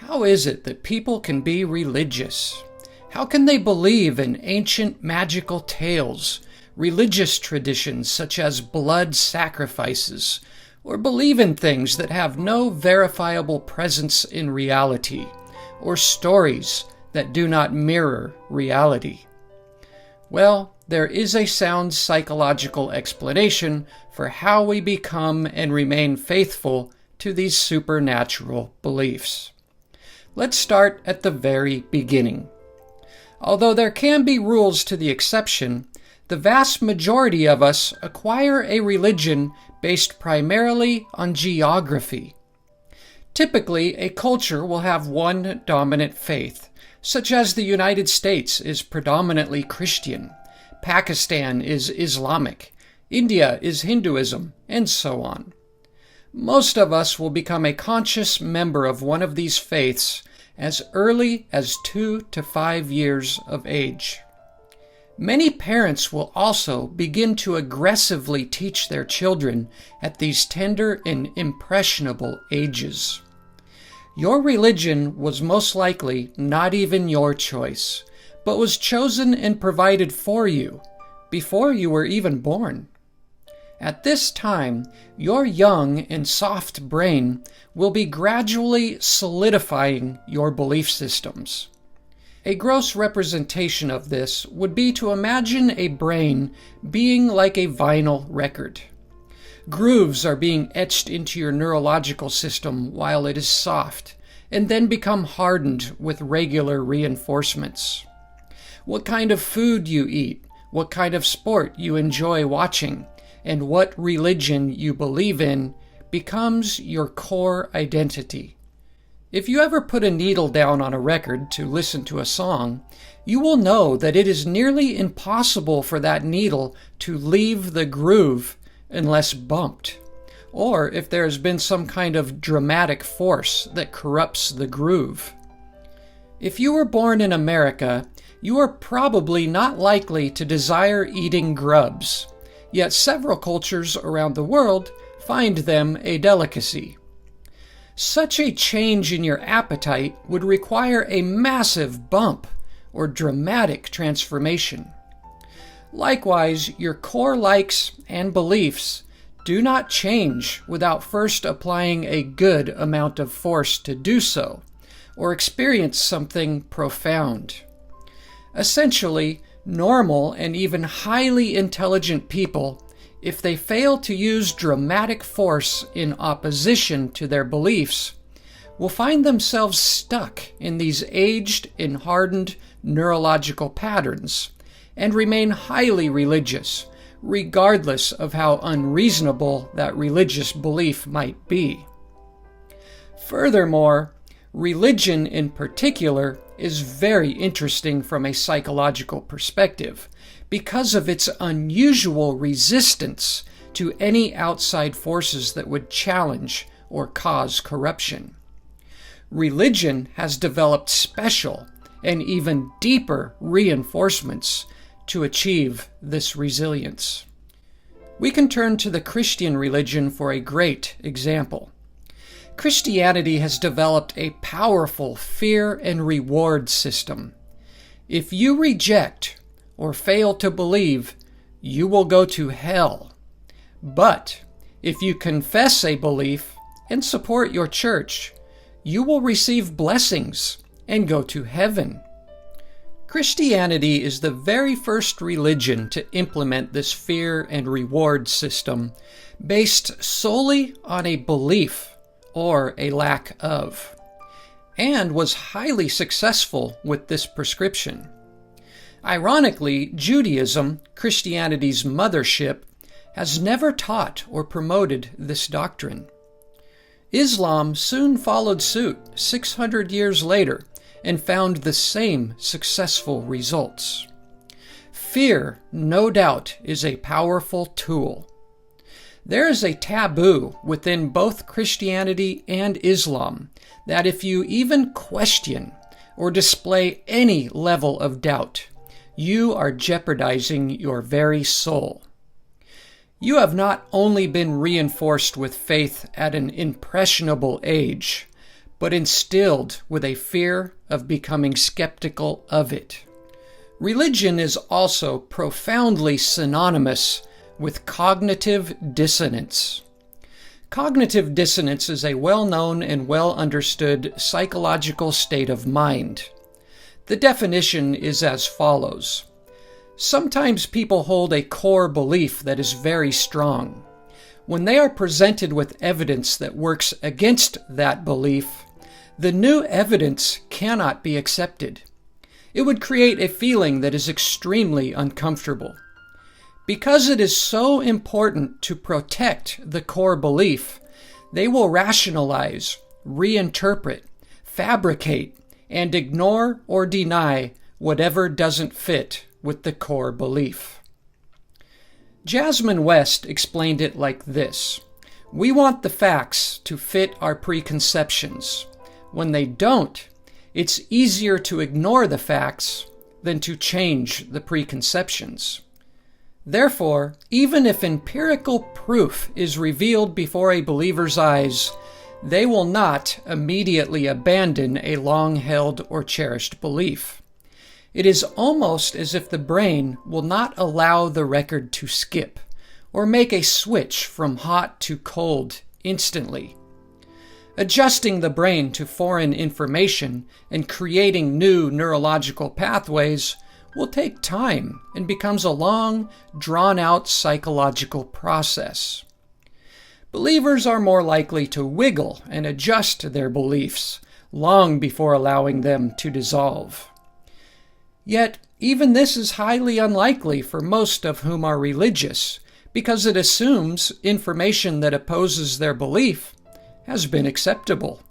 How is it that people can be religious? How can they believe in ancient magical tales, religious traditions such as blood sacrifices, or believe in things that have no verifiable presence in reality, or stories that do not mirror reality? Well, there is a sound psychological explanation for how we become and remain faithful to these supernatural beliefs. Let's start at the very beginning. Although there can be rules to the exception, the vast majority of us acquire a religion based primarily on geography. Typically, a culture will have one dominant faith, such as the United States is predominantly Christian, Pakistan is Islamic, India is Hinduism, and so on. Most of us will become a conscious member of one of these faiths as early as 2 to 5 years of age. Many parents will also begin to aggressively teach their children at these tender and impressionable ages. Your religion was most likely not even your choice, but was chosen and provided for you before you were even born. At this time, your young and soft brain will be gradually solidifying your belief systems. A gross representation of this would be to imagine a brain being like a vinyl record. Grooves are being etched into your neurological system while it is soft, and then become hardened with regular reinforcements. What kind of food you eat, what kind of sport you enjoy watching, and what religion you believe in becomes your core identity. If you ever put a needle down on a record to listen to a song, you will know that it is nearly impossible for that needle to leave the groove unless bumped, or if there has been some kind of dramatic force that corrupts the groove. If you were born in America, you are probably not likely to desire eating grubs, yet several cultures around the world find them a delicacy. Such a change in your appetite would require a massive bump or dramatic transformation. Likewise, your core likes and beliefs do not change without first applying a good amount of force to do so, or experience something profound. Essentially, normal and even highly intelligent people, if they fail to use dramatic force in opposition to their beliefs, will find themselves stuck in these aged and hardened neurological patterns and remain highly religious, regardless of how unreasonable that religious belief might be. Furthermore, religion in particular is very interesting from a psychological perspective because of its unusual resistance to any outside forces that would challenge or cause corruption. Religion has developed special and even deeper reinforcements to achieve this resilience. We can turn to the Christian religion for a great example. Christianity has developed a powerful fear and reward system. If you reject or fail to believe, you will go to hell. But if you confess a belief and support your church, you will receive blessings and go to heaven. Christianity is the very first religion to implement this fear and reward system based solely on a belief or a lack of, and was highly successful with this prescription. Ironically, Judaism, Christianity's mothership, has never taught or promoted this doctrine. Islam soon followed suit 600 years later and found the same successful results. Fear, no doubt, is a powerful tool. There is a taboo within both Christianity and Islam that if you even question or display any level of doubt, you are jeopardizing your very soul. You have not only been reinforced with faith at an impressionable age, but instilled with a fear of becoming skeptical of it. Religion is also profoundly synonymous with cognitive dissonance. Cognitive dissonance is a well-known and well-understood psychological state of mind. The definition is as follows. Sometimes people hold a core belief that is very strong. When they are presented with evidence that works against that belief, the new evidence cannot be accepted. It would create a feeling that is extremely uncomfortable. Because it is so important to protect the core belief, they will rationalize, reinterpret, fabricate, and ignore or deny whatever doesn't fit with the core belief. Jasmine West explained it like this. We want the facts to fit our preconceptions. When they don't, it's easier to ignore the facts than to change the preconceptions. Therefore, even if empirical proof is revealed before a believer's eyes, they will not immediately abandon a long-held or cherished belief. It is almost as if the brain will not allow the record to skip or make a switch from hot to cold instantly. Adjusting the brain to foreign information and creating new neurological pathways will take time and becomes a long, drawn-out psychological process. Believers are more likely to wiggle and adjust their beliefs long before allowing them to dissolve. Yet, even this is highly unlikely for most of whom are religious, because it assumes information that opposes their belief has been acceptable.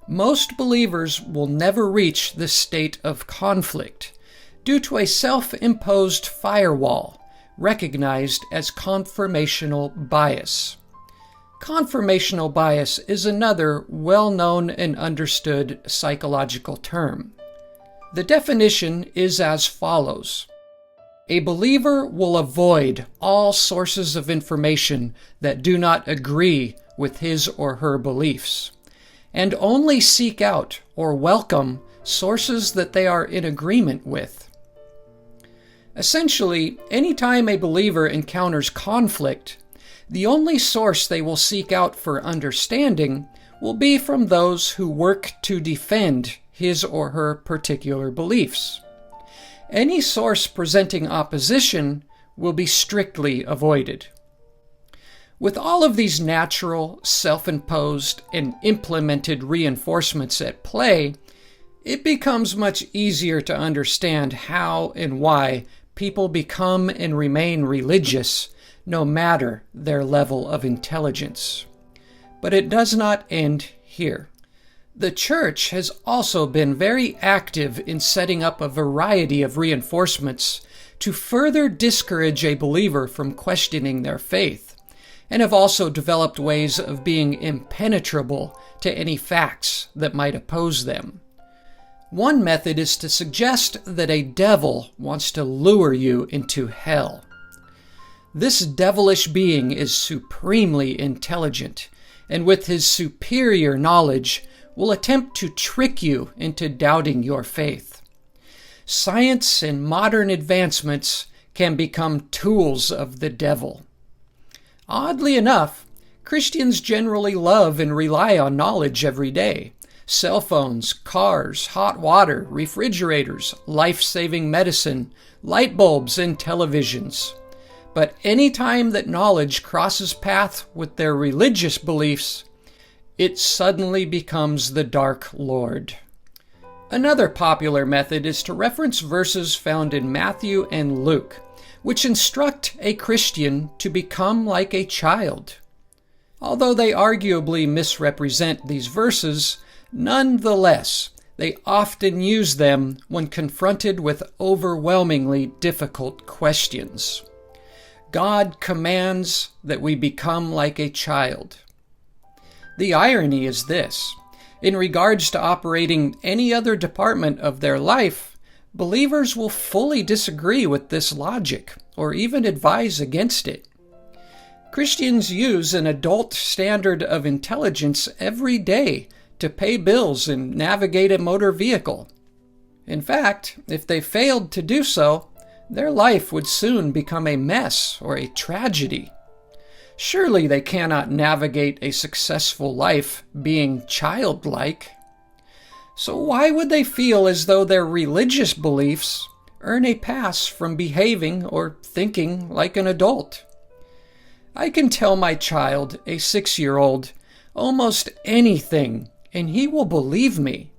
Most believers will never reach this state of conflict due to a self-imposed firewall recognized as confirmational bias. Confirmational bias is another well-known and understood psychological term. The definition is as follows. A believer will avoid all sources of information that do not agree with his or her beliefs, and only seek out or welcome sources that they are in agreement with. Essentially, anytime a believer encounters conflict, the only source they will seek out for understanding will be from those who work to defend his or her particular beliefs. Any source presenting opposition will be strictly avoided. With all of these natural, self-imposed, and implemented reinforcements at play, it becomes much easier to understand how and why people become and remain religious, no matter their level of intelligence. But it does not end here. The church has also been very active in setting up a variety of reinforcements to further discourage a believer from questioning their faith, and have also developed ways of being impenetrable to any facts that might oppose them. One method is to suggest that a devil wants to lure you into hell. This devilish being is supremely intelligent, and with his superior knowledge, will attempt to trick you into doubting your faith. Science and modern advancements can become tools of the devil. Oddly enough, Christians generally love and rely on knowledge every day. Cell phones, cars, hot water, refrigerators, life-saving medicine, light bulbs, and televisions. But any time that knowledge crosses paths with their religious beliefs, it suddenly becomes the Dark Lord. Another popular method is to reference verses found in Matthew and Luke, which instruct a Christian to become like a child. Although they arguably misrepresent these verses, nonetheless, they often use them when confronted with overwhelmingly difficult questions. God commands that we become like a child. The irony is this. In regards to operating any other department of their life, believers will fully disagree with this logic or even advise against it. Christians use an adult standard of intelligence every day to pay bills and navigate a motor vehicle. In fact, if they failed to do so, their life would soon become a mess or a tragedy. Surely they cannot navigate a successful life being childlike. So why would they feel as though their religious beliefs earn a pass from behaving or thinking like an adult? I can tell my child, a 6-year-old, almost anything, and he will believe me.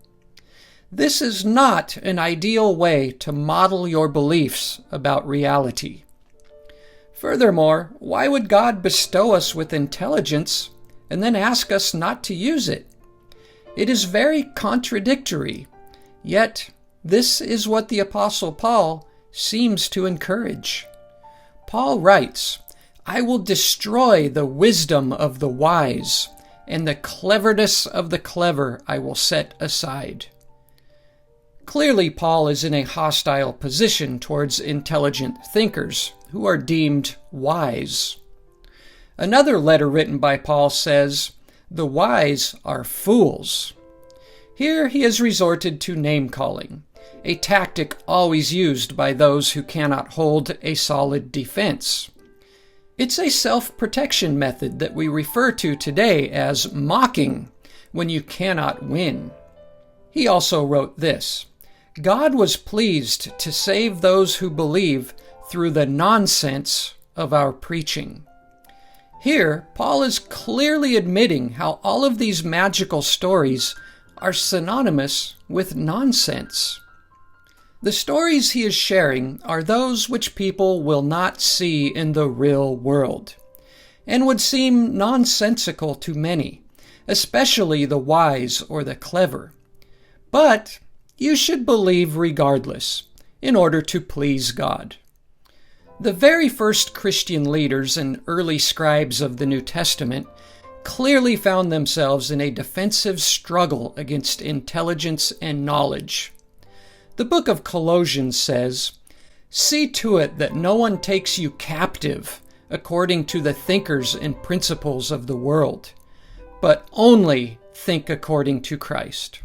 This is not an ideal way to model your beliefs about reality. Furthermore, why would God bestow us with intelligence and then ask us not to use it? It is very contradictory, yet this is what the Apostle Paul seems to encourage. Paul writes, "I will destroy the wisdom of the wise, and the cleverness of the clever I will set aside." Clearly, Paul is in a hostile position towards intelligent thinkers who are deemed wise. Another letter written by Paul says, "The wise are fools." Here he has resorted to name-calling, a tactic always used by those who cannot hold a solid defense. It's a self-protection method that we refer to today as mocking when you cannot win. He also wrote this, "God was pleased to save those who believe through the nonsense of our preaching." Here, Paul is clearly admitting how all of these magical stories are synonymous with nonsense. The stories he is sharing are those which people will not see in the real world, and would seem nonsensical to many, especially the wise or the clever. But you should believe regardless, in order to please God. The very first Christian leaders and early scribes of the New Testament clearly found themselves in a defensive struggle against intelligence and knowledge. The book of Colossians says, "See to it that no one takes you captive according to the thinkers and principles of the world, but only think according to Christ."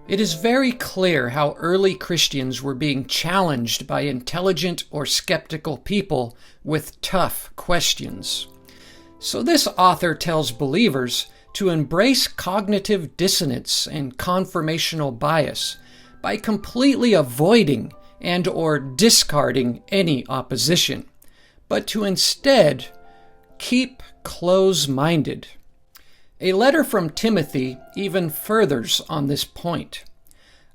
It is very clear how early Christians were being challenged by intelligent or skeptical people with tough questions. So this author tells believers to embrace cognitive dissonance and confirmational bias by completely avoiding and or discarding any opposition, but to instead keep close-minded. A letter from Timothy even furthers on this point.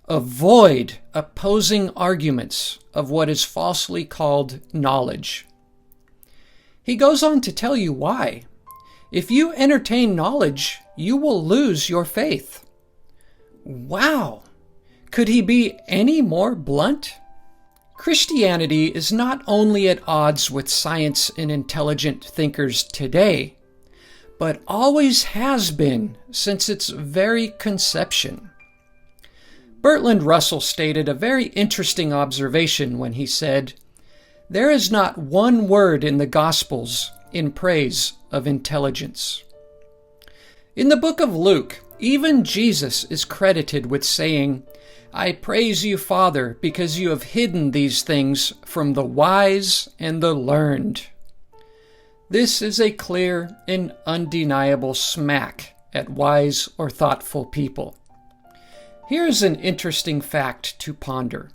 Avoid opposing arguments of what is falsely called knowledge. He goes on to tell you why. If you entertain knowledge, you will lose your faith. Wow! Could he be any more blunt? Christianity is not only at odds with science and intelligent thinkers today, but always has been since its very conception. Bertrand Russell stated a very interesting observation when he said, "There is not one word in the Gospels in praise of intelligence." In the book of Luke, even Jesus is credited with saying, "I praise you, Father, because you have hidden these things from the wise and the learned." This is a clear and undeniable smack at wise or thoughtful people. Here's an interesting fact to ponder.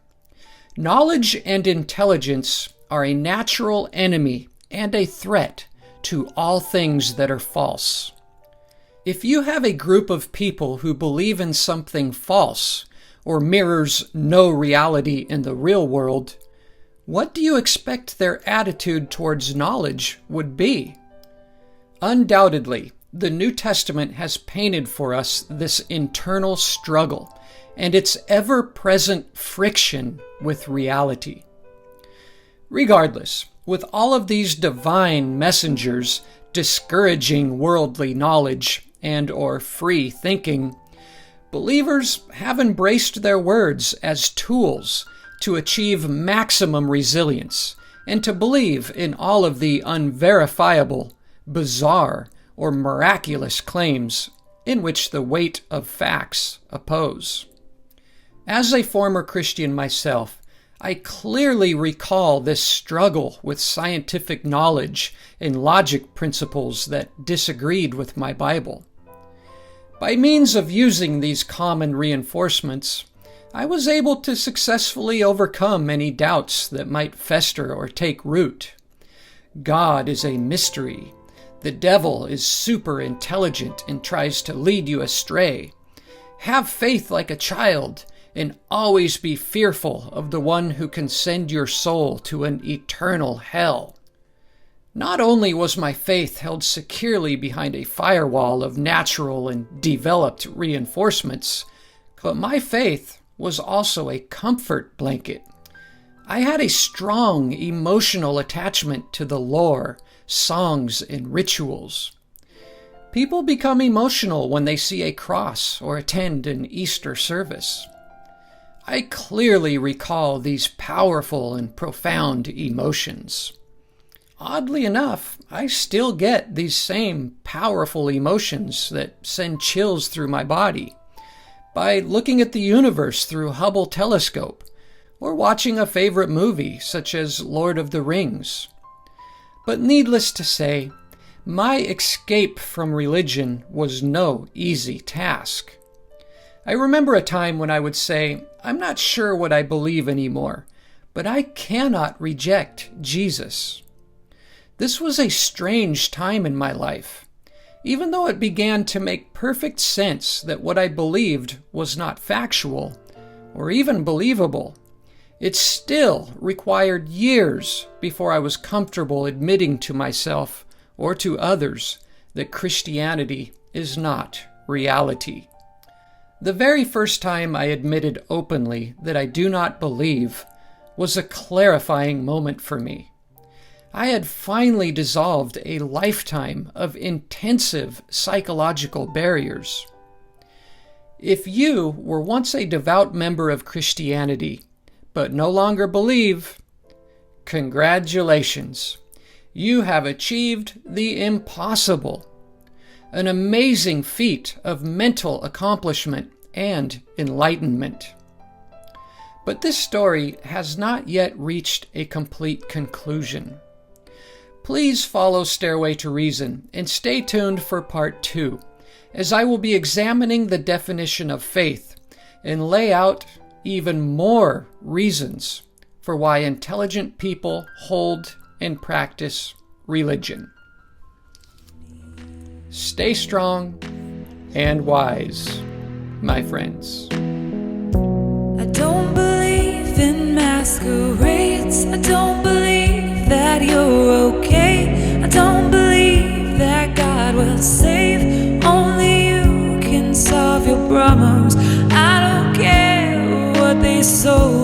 Knowledge and intelligence are a natural enemy and a threat to all things that are false. If you have a group of people who believe in something false or mirrors no reality in the real world, what do you expect their attitude towards knowledge would be? Undoubtedly, the New Testament has painted for us this internal struggle and its ever-present friction with reality. Regardless, with all of these divine messengers discouraging worldly knowledge and or free thinking, believers have embraced their words as tools to achieve maximum resilience and to believe in all of the unverifiable, bizarre, or miraculous claims in which the weight of facts oppose. As a former Christian myself, I clearly recall this struggle with scientific knowledge and logic principles that disagreed with my Bible. By means of using these common reinforcements, I was able to successfully overcome any doubts that might fester or take root. God is a mystery. The devil is super intelligent and tries to lead you astray. Have faith like a child, and always be fearful of the one who can send your soul to an eternal hell. Not only was my faith held securely behind a firewall of natural and developed reinforcements, but my faith was also a comfort blanket. I had a strong emotional attachment to the lore, songs, and rituals. People become emotional when they see a cross or attend an Easter service. I clearly recall these powerful and profound emotions. Oddly enough, I still get these same powerful emotions that send chills through my body by looking at the universe through a Hubble telescope or watching a favorite movie such as Lord of the Rings. But needless to say, my escape from religion was no easy task. I remember a time when I would say, I'm not sure what I believe anymore, but I cannot reject Jesus. This was a strange time in my life, even though it began to make perfect sense that what I believed was not factual or even believable. It still required years before I was comfortable admitting to myself or to others that Christianity is not reality. The very first time I admitted openly that I do not believe was a clarifying moment for me. I had finally dissolved a lifetime of intensive psychological barriers. If you were once a devout member of Christianity, but no longer believe, congratulations. You have achieved the impossible. An amazing feat of mental accomplishment and enlightenment. But this story has not yet reached a complete conclusion. Please follow Stairway to Reason and stay tuned for part 2, as I will be examining the definition of faith and lay out even more reasons for why intelligent people hold and practice religion. Stay strong and wise, my friends. I don't believe in masquerades. I don't believe that you're okay. I don't believe that God will save. Only you can solve your problems. I don't care what they sow.